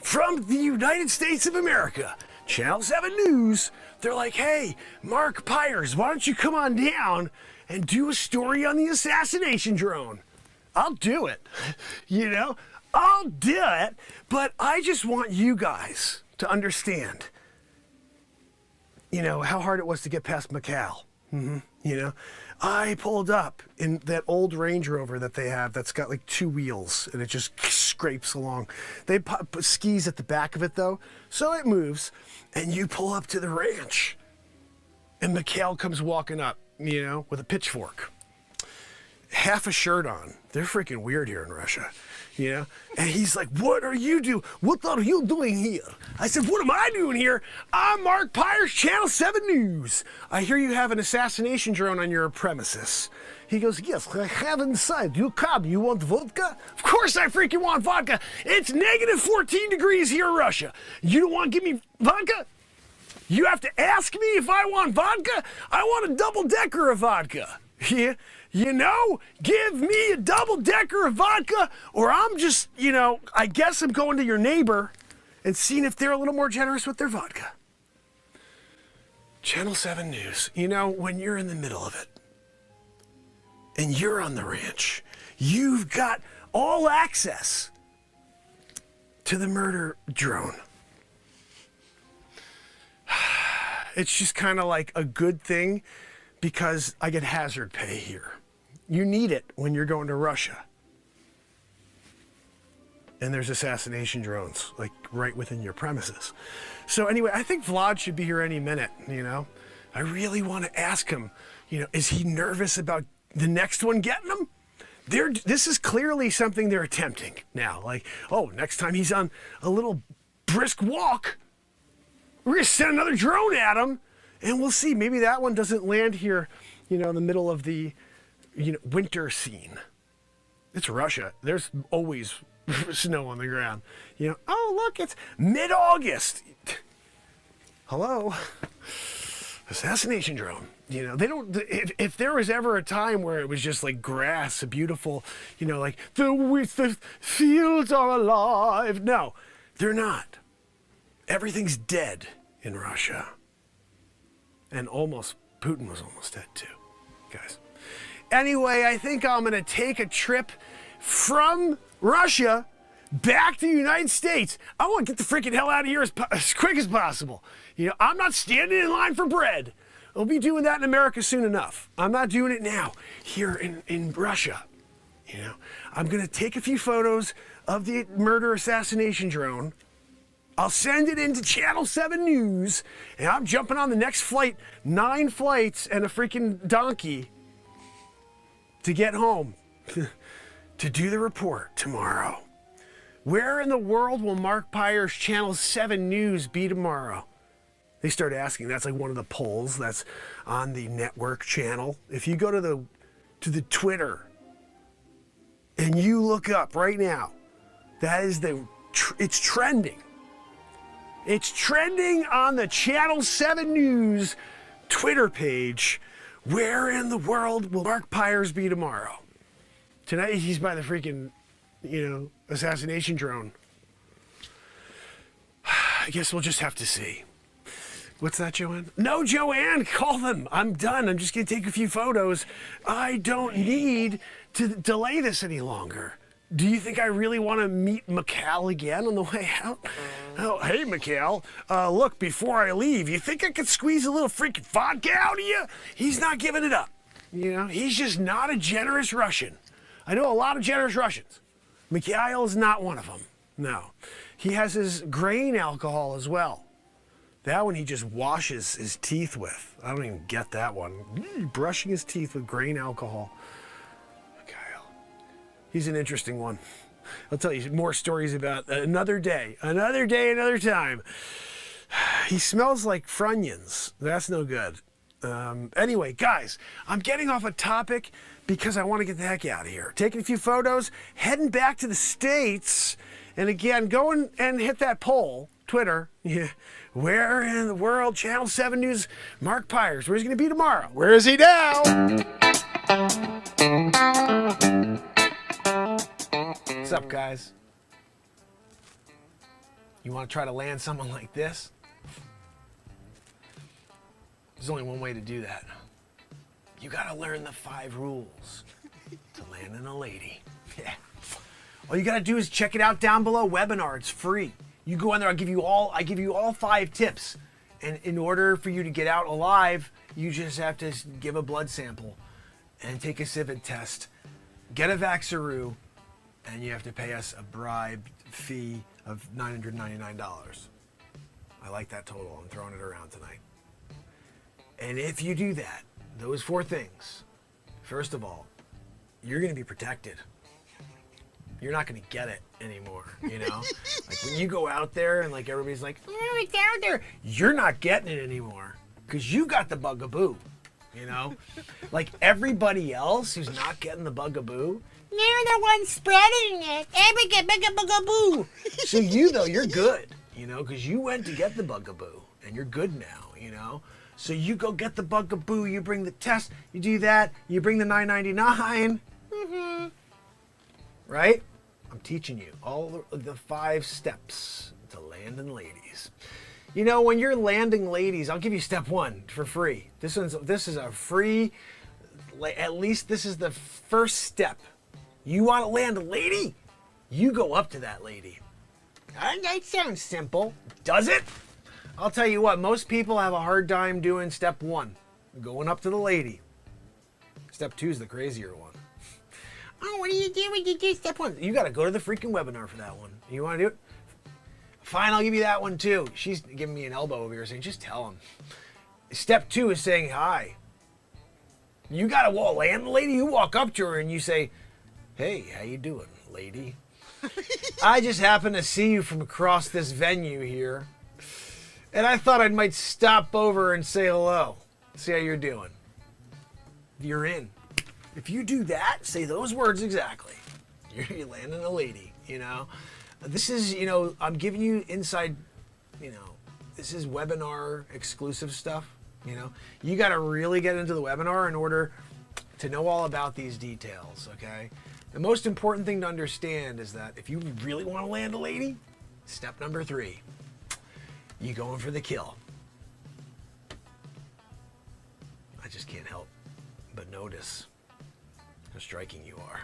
from the United States of America, Channel 7 News, they're like, hey, Mark Pires, why don't you come on down and do a story on the assassination drone? I'll do it, you know, I'll do it. But I just want you guys to understand, you know, how hard it was to get past McCall. You know, I pulled up in that old Range Rover that they have that's got like 2 wheels and it just scrapes along. They put skis at the back of it though, so it moves. And you pull up to the ranch and McCall comes walking up, you know, with a pitchfork. Half a shirt on. They're freaking weird here in Russia, you know? And he's like, what are you doing? What are you doing here? I said, what am I doing here? I'm Mark Pires, Channel 7 News. I hear you have an assassination drone on your premises. He goes, yes, I have inside. You come, you want vodka? Of course I freaking want vodka. It's negative 14 degrees here in Russia. You don't want to give me vodka? You have to ask me if I want vodka? I want a double-decker of vodka. Yeah. You know, give me a double-decker of vodka, or I'm just, you know, I guess I'm going to your neighbor and seeing if they're a little more generous with their vodka. Channel 7 News, you know, when you're in the middle of it and you're on the ranch, you've got all access to the murder drone. It's just kind of like a good thing because I get hazard pay here. You need it when you're going to Russia. And there's assassination drones, like right within your premises. So anyway, I think Vlad should be here any minute, you know? I really want to ask him, you know, is he nervous about the next one getting him? This is clearly something they're attempting now. Like, oh, next time he's on a little brisk walk, we're going to send another drone at him, and we'll see. Maybe that one doesn't land here, you know, in the middle of the, you know, winter scene. It's Russia. There's always snow on the ground. You know, oh, look, it's mid-August. Hello? Assassination drone. You know, they don't, if there was ever a time where it was just like grass, a beautiful, you know, like the fields are alive. No, they're not. Everything's dead in Russia. And Putin was almost dead too, guys. Anyway, I think I'm going to take a trip from Russia back to the United States. I want to get the freaking hell out of here as quick as possible. You know, I'm not standing in line for bread. We'll be doing that in America soon enough. I'm not doing it now here in Russia. You know, I'm going to take a few photos of the murder assassination drone. I'll send it into Channel 7 News, and I'm jumping on the next flight, 9 flights and a freaking donkey to get home to do the report tomorrow. Where in the world will Mark Pires' Channel 7 News be tomorrow? They start asking. That's like one of the polls that's on the network channel. If you go to the Twitter and you look up right now, that is it's trending. It's trending on the Channel 7 News Twitter page. Where in the world will Mark Pires be tomorrow? Tonight he's by the freaking, you know, assassination drone. I guess we'll just have to see. What's that, Joanne? No, Joanne, call them. I'm done. I'm just going to take a few photos. I don't need to delay this any longer. Do you think I really want to meet McCall again on the way out? Oh, hey, McCall. Look, before I leave, you think I could squeeze a little freaking vodka out of you? He's not giving it up. You know, he's just not a generous Russian. I know a lot of generous Russians. Mikhail is not one of them. No. He has his grain alcohol as well. That one he just washes his teeth with. I don't even get that one. Brushing his teeth with grain alcohol. Mikhail. He's an interesting one. I'll tell you more stories about another day, another time. He smells like Funyuns. That's no good. Anyway, guys, I'm getting off a topic because I want to get the heck out of here. Taking a few photos, heading back to the States. And again, go and hit that poll, Twitter. Yeah. Where in the world, Channel 7 News, Mark Pires, where's he going to be tomorrow? Where is he now? What's up, guys? You want to try to land someone like this? There's only one way to do that. You got to learn the 5 rules to landing a lady. Yeah. All you got to do is check it out down below. Webinar, it's free. You go in there, I give you all 5 tips. And in order for you to get out alive, you just have to give a blood sample and take a civet test, get a vaxaroo, and you have to pay us a bribe fee of $999. I like that total. I'm throwing it around tonight. And if you do that, those 4 things, first of all, you're going to be protected. You're not going to get it anymore, you know? Like when you go out there and like everybody's like, oh, it's out there. You're not getting it anymore because you got the bugaboo, you know? Like everybody else who's not getting the bugaboo, they're the ones spreading it. Bugaboo. So you, though, you're good, you know, because you went to get the bugaboo and you're good now, you know? So you go get the bugaboo, you bring the test, you do that, you bring the $9.99. Mm-hmm. Right? I'm teaching you all the 5 steps to landing ladies. You know, when you're landing ladies, I'll give you step 1 for free. This is a free, at least this is the first step. You want to land a lady? You go up to that lady. That sounds simple. Does it? I'll tell you what, most people have a hard time doing step 1, going up to the lady. Step 2 is the crazier one. Oh, what do you do when you do step 1? You got to go to the freaking webinar for that one. You want to do it? Fine, I'll give you that one too. She's giving me an elbow over here saying, just tell him. Step 2 is saying hi. You got to land the lady. You walk up to her and you say, hey, how you doing, lady? I just happened to see you from across this venue here. And I thought I might stop over and say hello. See how you're doing. You're in. If you do that, say those words exactly, you're landing a lady, you know. This is, you know, I'm giving you inside, you know, this is webinar exclusive stuff, you know. You got to really get into the webinar in order to know all about these details, okay? The most important thing to understand is that if you really want to land a lady, step number 3, you going for the kill. I just can't help but notice how striking you are.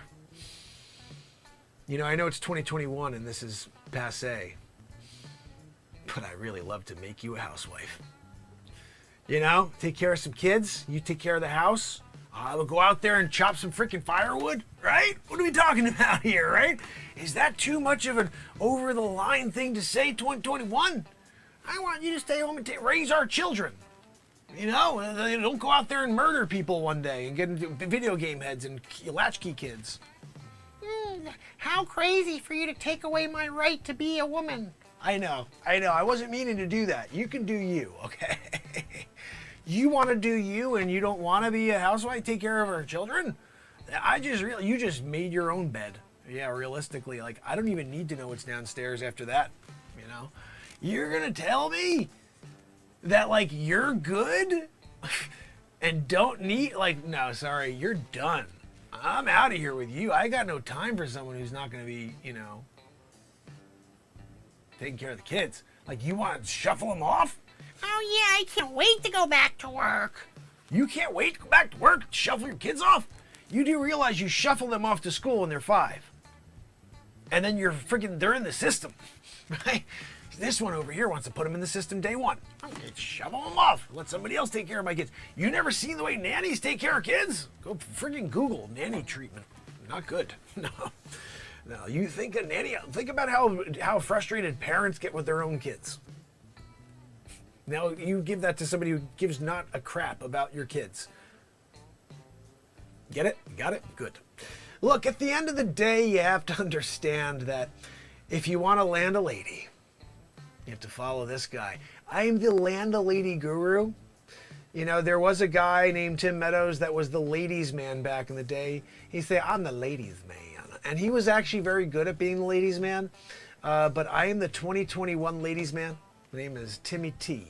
You know, I know it's 2021 and this is passé, but I really love to make you a housewife. You know, take care of some kids, you take care of the house. I will go out there and chop some freaking firewood, right? What are we talking about here, right? Is that too much of an over-the-line thing to say, 2021? I want you to stay home and raise our children. You know, don't go out there and murder people one day and get into video game heads and latchkey kids. How crazy for you to take away my right to be a woman. I know. I wasn't meaning to do that. You can do you, okay? You want to do you and you don't want to be a housewife, take care of our children? You just made your own bed. Yeah, realistically, like, I don't even need to know what's downstairs after that, you know? You're going to tell me that, like, you're good and don't need, like, no, sorry, you're done. I'm out of here with you. I got no time for someone who's not going to be, you know, taking care of the kids. Like, you want to shuffle them off? Oh, yeah, I can't wait to go back to work. You can't wait to go back to work, shuffle your kids off? You do realize you shuffle them off to school when they're 5. And then they're in the system, right? This one over here wants to put them in the system day 1. Okay, shovel them off. Let somebody else take care of my kids. You never seen the way nannies take care of kids? Go friggin' Google nanny treatment. Not good. No. You think a nanny. Think about how frustrated parents get with their own kids. Now you give that to somebody who gives not a crap about your kids. Get it? Got it? Good. Look, at the end of the day, you have to understand that if you want to land a lady, you have to follow this guy. I am the land a lady guru. You know, there was a guy named Tim Meadows that was the ladies' man back in the day. He'd say, I'm the ladies' man. And he was actually very good at being the ladies' man. But I am the 2021 ladies' man. My name is Timmy T.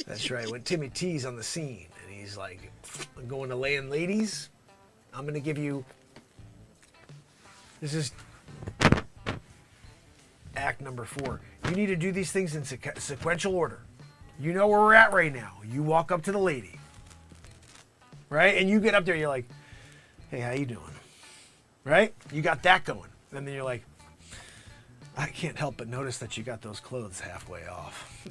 That's right, when Timmy T's on the scene. And he's like, I'm going to land ladies. I'm going to give you... This is act number 4. You need to do these things in sequential order. You know where we're at right now. You walk up to the lady, right? And you get up there, you're like, hey, how you doing? Right? You got that going. And then you're like, I can't help but notice that you got those clothes halfway off.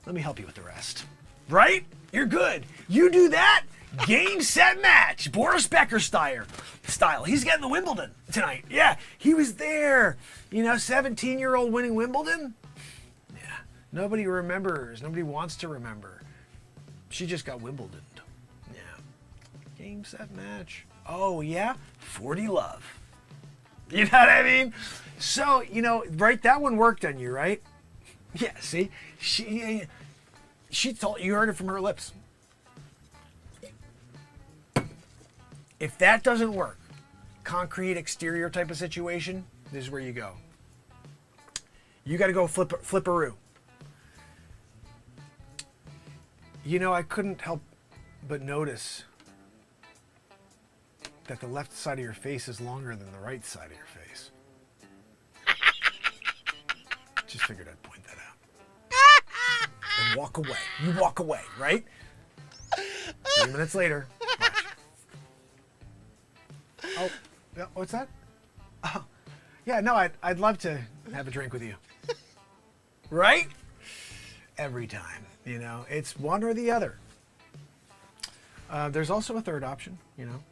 Let me help you with the rest. Right? You're good. You do that, game, set, match. Boris Becker style. He's getting the Wimbledon tonight. Yeah, he was there. You know, 17-year-old winning Wimbledon. Yeah, nobody remembers. Nobody wants to remember. She just got Wimbledon. Yeah. Game, set, match. Oh, yeah? 40 love. You know what I mean? So, you know, right, that one worked on you, right? Yeah, see? She told you, heard it from her lips. If that doesn't work, concrete exterior type of situation, this is where you go. You got to go flipperoo. You know, I couldn't help but notice that the left side of your face is longer than the right side of your face. Just figured I'd point that out. And walk away. You walk away, right? 3 minutes later. Watch. Oh, yeah, what's that? Oh, yeah, no, I'd love to have a drink with you. Right? Every time, you know, it's one or the other. There's also a third option, you know.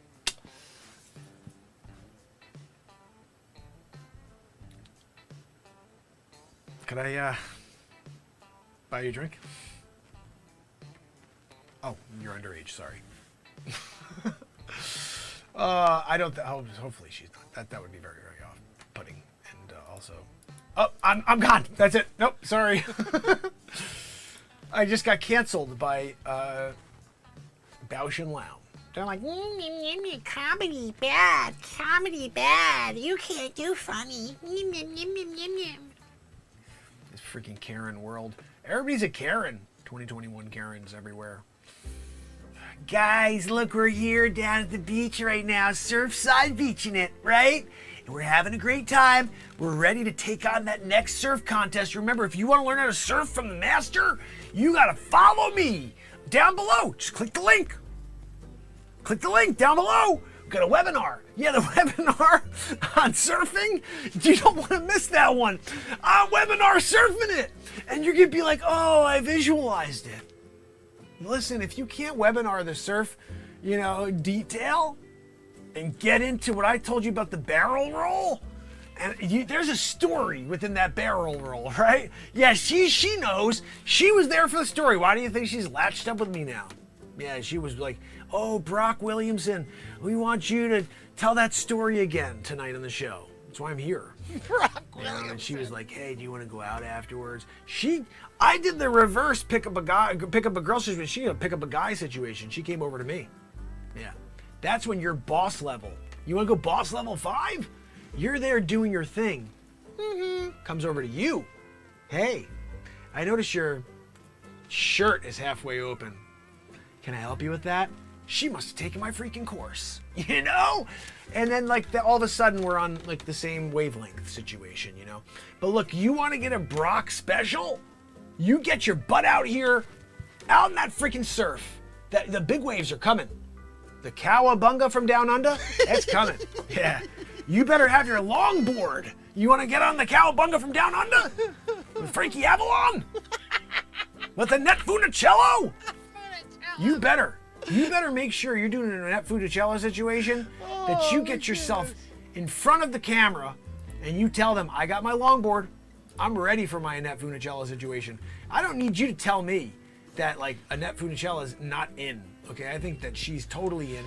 Could I buy you a drink? Oh, you're underage, sorry. I don't, hopefully she's not. That would be very, very off-putting. And also, oh, I'm gone. That's it. Nope, sorry. I just got canceled by Bausch and Lau. They're like, comedy bad, comedy bad. You can't do funny. This freaking Karen world. Everybody's a Karen. 2021 Karens everywhere. Guys, look, we're here down at the beach right now, Surfside beaching it, right? And we're having a great time. We're ready to take on that next surf contest. Remember, if you want to learn how to surf from the master, you got to follow me down below. Just click the link. Click the link down below. We've got a webinar. Yeah, the webinar on surfing. You don't want to miss that one. Webinar surfing it. And you're going to be like, oh, I visualized it. Listen, if you can't webinar the surf, you know, detail and get into what I told you about the barrel roll, and there's a story within that barrel roll, right? Yeah, she knows. She was there for the story. Why do you think she's latched up with me now? Yeah, she was like, oh, Brock Williamson, we want you to tell that story again tonight on the show. That's why I'm here. Brock Williamson. And she was like, hey, do you want to go out afterwards? I did the reverse pick up a girl situation. She had a pick up a guy situation. She came over to me. Yeah. That's when you're boss level. You want to go boss level 5? You're there doing your thing. Comes over to you. Hey, I notice your shirt is halfway open. Can I help you with that? She must have taken my freaking course, you know? And then like all of a sudden we're on like the same wavelength situation, you know? But look, you want to get a Brock special? You get your butt out here, out in that freaking surf. The big waves are coming. The cowabunga from down under, it's coming. Yeah. You better have your longboard. You want to get on the cowabunga from down under? With Frankie Avalon? With the Net Funicello? You better make sure you're doing a Net Funicello situation, that you get yourself in front of the camera and you tell them, I got my longboard. I'm ready for my Annette Funicello situation. I don't need you to tell me that like Annette Funicello is not in. Okay, I think that she's totally in.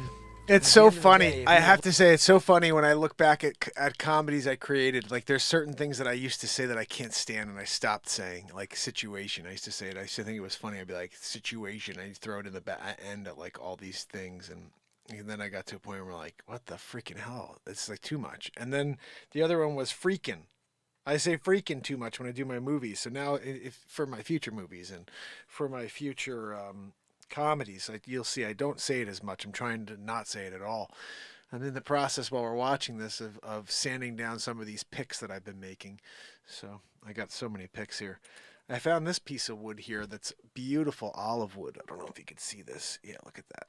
It's so funny. I have to say, it's so funny when I look back at comedies I created. Like, there's certain things that I used to say that I can't stand, and I stopped saying. Like, situation. I used to say it. I used to think it was funny. I'd be like, situation. I'd throw it in the end at, like, all these things. And then I got to a point where I'm like, what the freaking hell? It's, like, too much. And then the other one was freaking. I say freaking too much when I do my movies. So now, for my future movies and for my future comedies, you'll see I don't say it as much. I'm trying to not say it at all. I'm in the process while we're watching this of sanding down some of these picks that I've been making. So I got so many picks here. I found this piece of wood here that's beautiful olive wood. I don't know if you can see this. Yeah, look at that.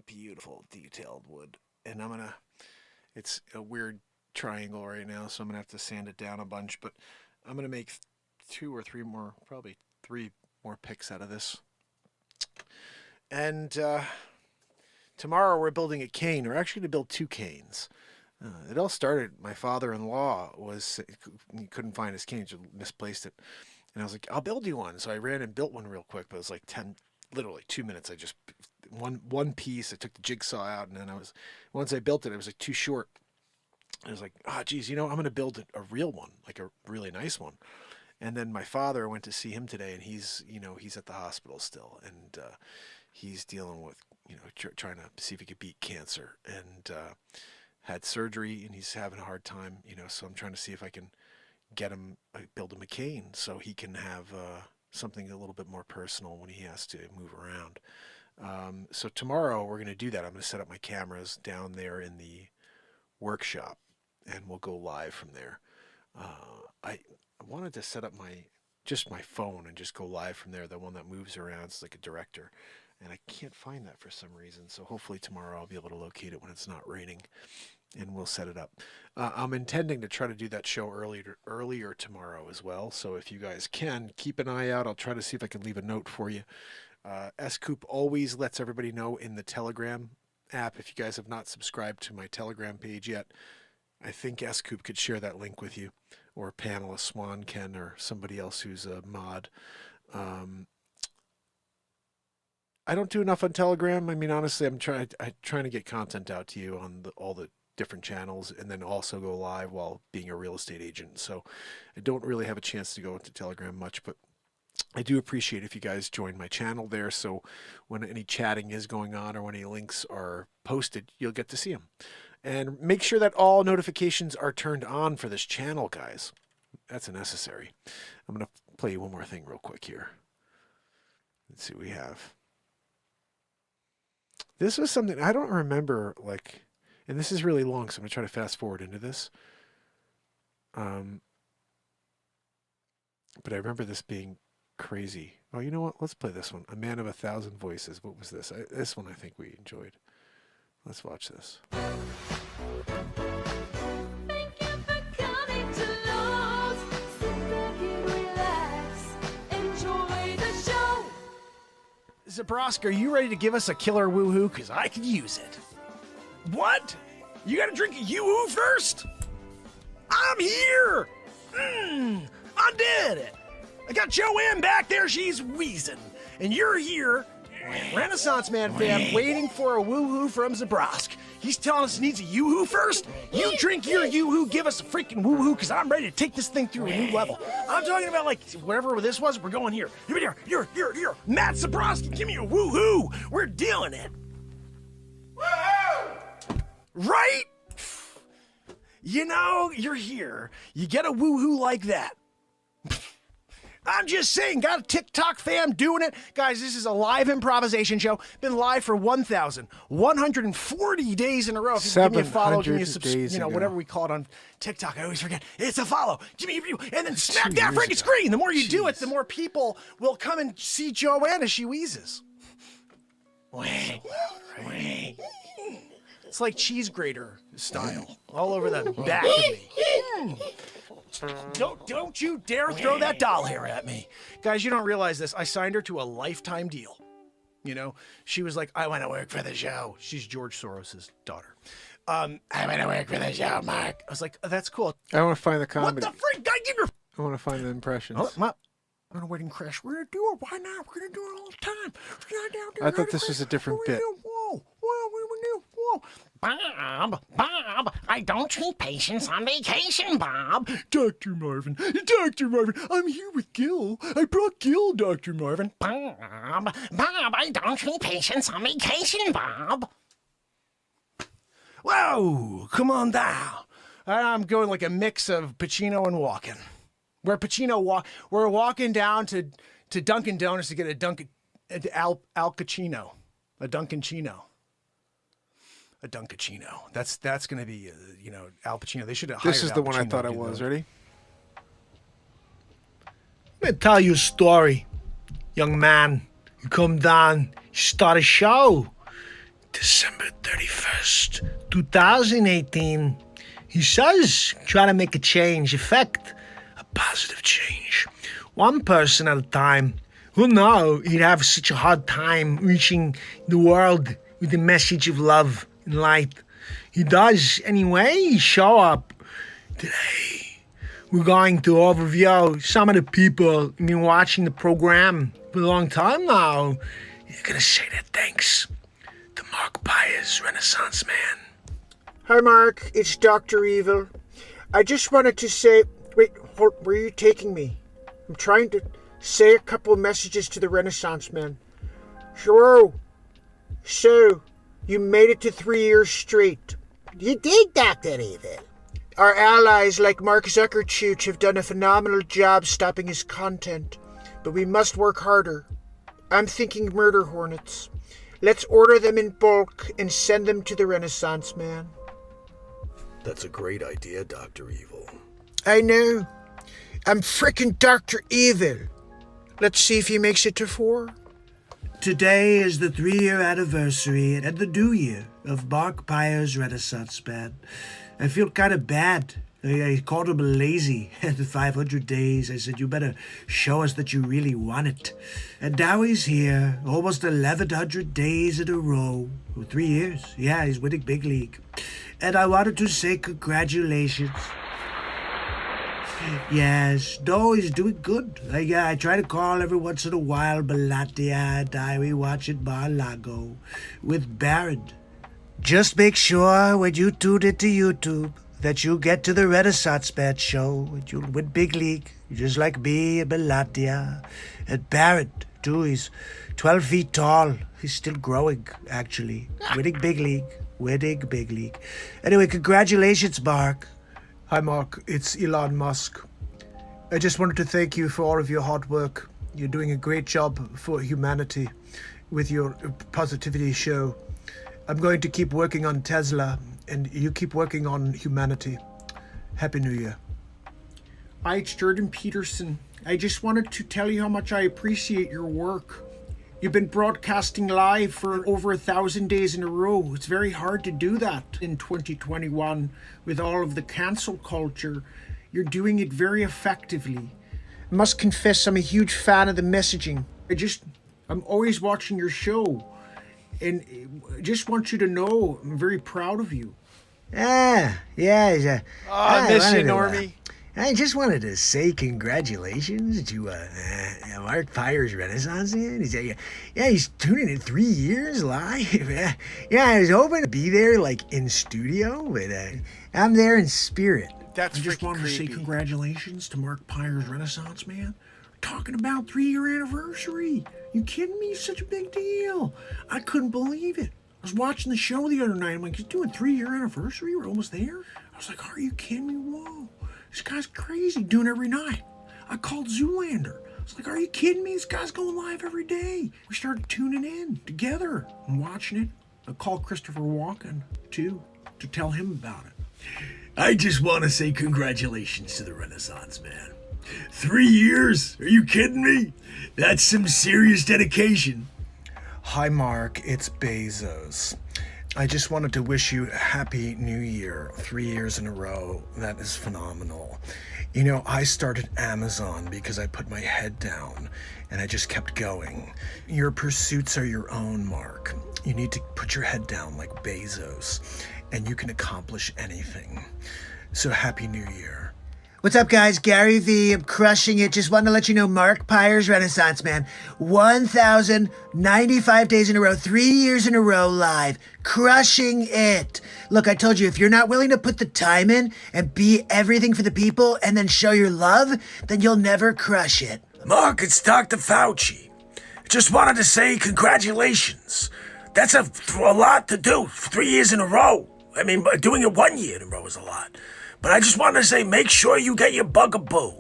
Beautiful detailed wood. And it's a weird triangle right now, so I'm going to have to sand it down a bunch. But I'm going to make 2 or 3 more, probably 3 more picks out of this. And tomorrow we're building a cane. We're actually going to build 2 canes. It all started, my father-in-law he couldn't find his cane, just misplaced it. And I was like, I'll build you one. So I ran and built one real quick, but it was like literally 2 minutes. I just, one piece, I took the jigsaw out, and then once I built it, it was like too short. I was like, geez, I'm going to build a real one, like a really nice one. And then my father, I went to see him today, and he's at the hospital still, and he's dealing with, trying to see if he could beat cancer, and had surgery, and he's having a hard time, so I'm trying to see if I can build him a cane so he can have something a little bit more personal when he has to move around. So tomorrow we're going to do that. I'm going to set up my cameras down there in the workshop, and we'll go live from there. I wanted to set up my phone and just go live from there, the one that moves around. It's like a director, and I can't find that for some reason. So hopefully tomorrow I'll be able to locate it when it's not raining, and we'll set it up. I'm intending to try to do that show earlier tomorrow as well. So if you guys can, keep an eye out. I'll try to see if I can leave a note for you. S-Coop always lets everybody know in the Telegram app. If you guys have not subscribed to my Telegram page yet, I think S-Coop could share that link with you, or Pamela Swan can, or somebody else who's a mod. I don't do enough on Telegram. I mean, honestly, I'm trying to get content out to you on all the different channels, and then also go live while being a real estate agent. So I don't really have a chance to go into Telegram much, but I do appreciate if you guys join my channel there, so when any chatting is going on or when any links are posted, you'll get to see them. And make sure that all notifications are turned on for this channel, guys. That's necessary. I'm going to play you one more thing real quick here. Let's see what we have. This was something I don't remember, like, and this is really long, so I'm going to try to fast forward into this. But I remember this being crazy. Oh, you know what? Let's play this one. A Man of 1,000 Voices. What was this? This one I think we enjoyed. Let's watch this. Zabrosk, are you ready to give us a killer woohoo? Because I could use it. What? You got to drink a yoo-hoo first? I'm here! I did it! I got Joanne back there, she's wheezing. And you're here, Renaissance Man fam, waiting for a woohoo from Zabrosk. He's telling us he needs a yoo-hoo first? You drink your yoo-hoo, give us a freaking woohoo, because I'm ready to take this thing through a new level. I'm talking about, like, whatever this was, we're going here. Here. Matt Zabroski, give me a woohoo! We're dealing it. Woohoo! Right? You're here. You get a woohoo like that. I'm just saying, got a TikTok fam doing it. Guys, this is a live improvisation show. Been live for 1,140 days in a row. If you give me a follow, give me a whatever we call it on TikTok. I always forget. It's a follow. Give me a view. And then smack that freaking screen. The more you do it, the more people will come and see Joanne as she wheezes. It's like cheese grater style all over the back of me. Don't you dare throw that doll hair at me. Guys, you don't realize this. I signed her to a lifetime deal. She was like, I want to work for the show. She's George Soros's daughter. I want to work for the show, Mark. I was like, that's cool. I want to find the comedy. What the freak? I want to find the impressions. Oh, I'm on a wedding crash. We're going to do it. Why not? We're going to do it all the time. I thought this was a different bit. Whoa. Bob, I don't treat patients on vacation, Bob. Dr. Marvin, I'm here with Gil. I brought Gil, Dr. Marvin. Bob, I don't treat patients on vacation, Bob. Whoa, come on down. I'm going like a mix of Pacino and Walken. We're walking down to Dunkin' Donuts to get Al Cappuccino, a Dunkin'-chino. A Dunkachino. That's going to be, Al Pacino. They should have hired This is Al the one I Pacino thought to I do was. that. Ready? Let me tell you a story. Young man, you come down, you start a show. December 31st, 2018. He says, try to make a change, effect a positive change. One person at a time. Who knew he'd have such a hard time reaching the world with the message of love and light? He does anyway. Show up. Today, we're going to overview some of the people who've been watching the program for a long time now. You're going to say that thanks to Mark Pires, Renaissance Man. Hi, Mark. It's Dr. Evil. I just wanted to say... Wait, where are you taking me? I'm trying to say a couple of messages to the Renaissance Man. Sure. So, you made it to 3 years straight. You did, Dr. Evil. Our allies like Mark Zuckerberg have done a phenomenal job stopping his content, but we must work harder. I'm thinking murder hornets. Let's order them in bulk and send them to the Renaissance Man. That's a great idea, Dr. Evil. I know. I'm frickin' Dr. Evil. Let's see if he makes it to 4. Today is the 3-year anniversary and the new year of Mark Pires' Renaissance Man. I feel kind of bad. I called him lazy at the 500 days. I said, you better show us that you really want it. And now he's here, almost 1,100 days in a row. 3 years. Yeah, he's winning big league. And I wanted to say congratulations. Yes, no, he's doing good. I try to call every once in a while, Balatia and we watch it Mar-a-Lago with Baron. Just make sure when you tune into YouTube that you get to the Renaissance Man show and you'll win big league, just like me and Balatia. And Baron, too, he's 12 feet tall. He's still growing, actually. Winning big league. Anyway, congratulations, Mark. Hi, Mark. It's Elon Musk. I just wanted to thank you for all of your hard work. You're doing a great job for humanity with your positivity show. I'm going to keep working on Tesla, and you keep working on humanity. Happy New Year. Hi, it's Jordan Peterson. I just wanted to tell you how much I appreciate your work. You've been broadcasting live for over 1,000 days in a row. It's very hard to do that in 2021 with all of the cancel culture. You're doing it very effectively. I must confess, I'm a huge fan of the messaging. I'm always watching your show. And I just want you to know I'm very proud of you. Yeah. I miss you, Normie. I just wanted to say congratulations to Mark Pires' Renaissance Man. He's tuning in 3 years live. I was hoping to be there like in studio, but I'm there in spirit. That's I just wanted to say congratulations to Mark Pires' Renaissance Man. We're talking about 3-year anniversary. You kidding me? It's such a big deal. I couldn't believe it. I was watching the show the other night. I'm like, he's doing 3-year anniversary? We're almost there? I was like, are you kidding me? Whoa. This guy's crazy, doing it every night. I called Zoolander. I was like, are you kidding me? This guy's going live every day. We started tuning in together and watching it. I called Christopher Walken, too, to tell him about it. I just want to say congratulations to the Renaissance Man. 3 years? Are you kidding me? That's some serious dedication. Hi, Mark. It's Bezos. I just wanted to wish you a happy new year. 3 years in a row. That is phenomenal. You know, I started Amazon because I put my head down and I just kept going. Your pursuits are your own, Mark. You need to put your head down like Bezos and you can accomplish anything. So happy new year. What's up, guys? Gary V. I'm crushing it. Just wanted to let you know, Mark Pires, Renaissance Man. 1,095 days in a row, 3 years in a row live. Crushing it. Look, I told you, if you're not willing to put the time in and be everything for the people and then show your love, then you'll never crush it. Mark, it's Dr. Facce. Just wanted to say congratulations. That's a lot to do. 3 years in a row. I mean, doing it 1 year in a row is a lot. But I just wanted to say, make sure you get your bugaboo.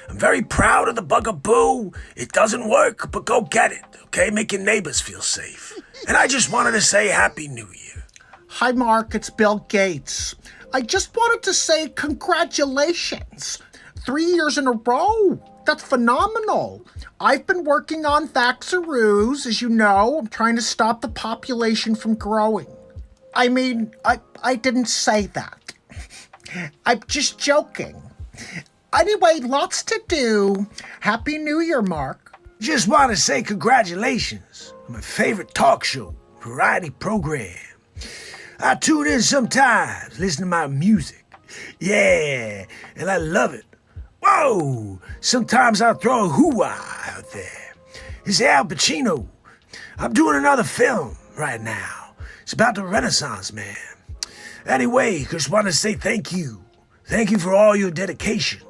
I'm very proud of the bugaboo. It doesn't work, but go get it, okay? Make your neighbors feel safe. And I just wanted to say Happy New Year. Hi, Mark. It's Bill Gates. I just wanted to say congratulations. 3 years in a row. That's phenomenal. I've been working on Facceroos, as you know. I'm trying to stop the population from growing. I mean, I didn't say that. I'm just joking. Anyway, lots to do. Happy New Year, Mark. Just want to say congratulations on my favorite talk show, variety program. I tune in sometimes, listen to my music. Yeah, and I love it. Whoa, sometimes I'll throw a hoo-ah out there. It's Al Pacino. I'm doing another film right now. It's about the Renaissance Man. Anyway, just want to say thank you. Thank you for all your dedication.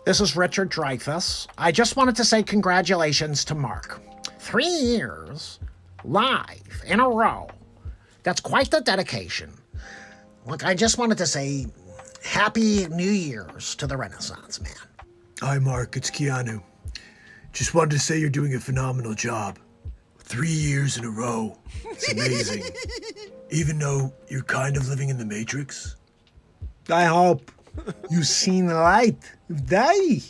This is Richard Dreyfuss. I just wanted to say congratulations to Mark. 3 years, live, in a row. That's quite the dedication. Look, I just wanted to say Happy New Year's to the Renaissance Man. Hi, Mark. It's Keanu. Just wanted to say you're doing a phenomenal job. 3 years in a row. It's amazing. Even though you're kind of living in the Matrix. I hope you've seen the light of day.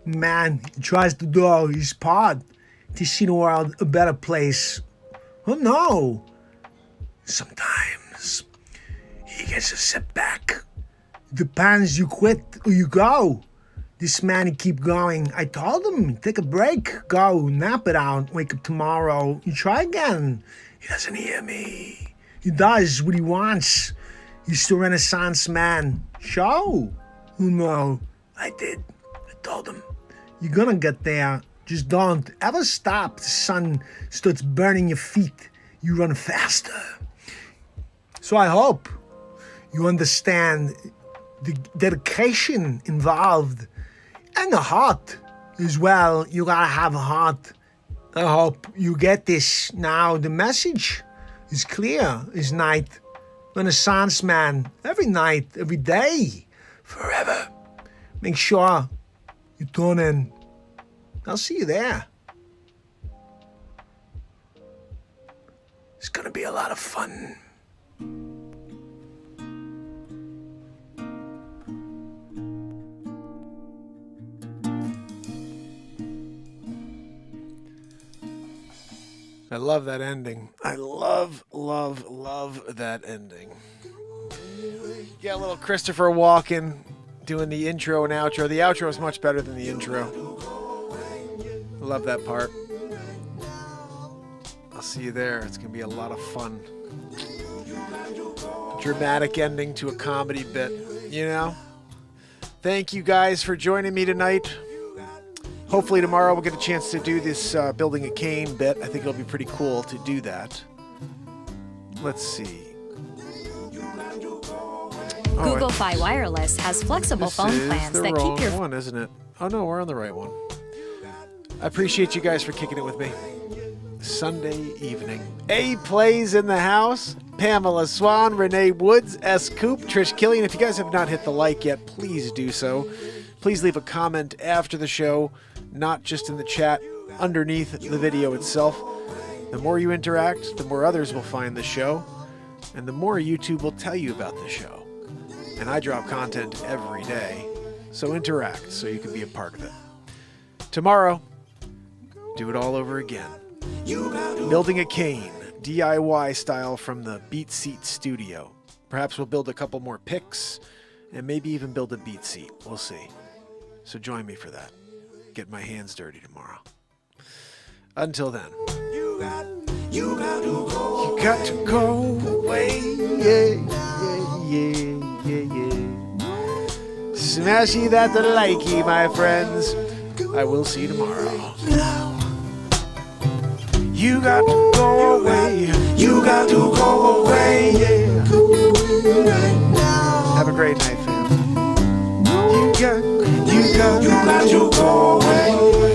Man, he tries to do all his part to see the world a better place. Oh no. Sometimes he gets a setback. Depends, you quit or you go. This man, he keep going. I told him, take a break, go, nap it out, wake up tomorrow, you try again. He doesn't hear me. He does what he wants. He's the Renaissance Man. Show. Oh no. I did. I told him. You're gonna get there. Just don't ever stop. The sun starts burning your feet. You run faster. So I hope you understand the dedication involved and the heart as well. You gotta have a heart. I hope you get this now. The message is clear as night. Renaissance Man, every night, every day, forever. Make sure you tune in. I'll see you there. It's gonna be a lot of fun. I love that ending. I love that ending. Got a little Christopher Walken doing the intro and outro. The outro is much better than the intro. I love that part. I'll see you there. It's going to be a lot of fun. Dramatic ending to a comedy bit, you know? Thank you guys for joining me tonight. Hopefully tomorrow we'll get a chance to do this building a cane bit. I think it'll be pretty cool to do that. Let's see. Google Fi Wireless has flexible phone plans that keep your one, isn't it? Oh no, we're on the right one. I appreciate you guys for kicking it with me. Sunday evening. A plays in the house. Pamela Swan, Renee Woods, S. Coop, Trish Killian. If you guys have not hit the like yet, please do so. Please leave a comment after the show, not just in the chat, underneath the video itself. The more you interact, the more others will find the show, and the more YouTube will tell you about the show. And I drop content every day, so interact so you can be a part of it. Tomorrow, do it all over again. Building a cane, DIY style from the BeatSeat studio. Perhaps we'll build a couple more picks, and maybe even build a BeatSeat. We'll see. So join me for that. Get my hands dirty tomorrow. Until then. You got to go away. Yeah. Smashy that the likey, my friends. I will see you tomorrow. You got to go away. You got to go away. Yeah. Have a great night, fam. You got to go away.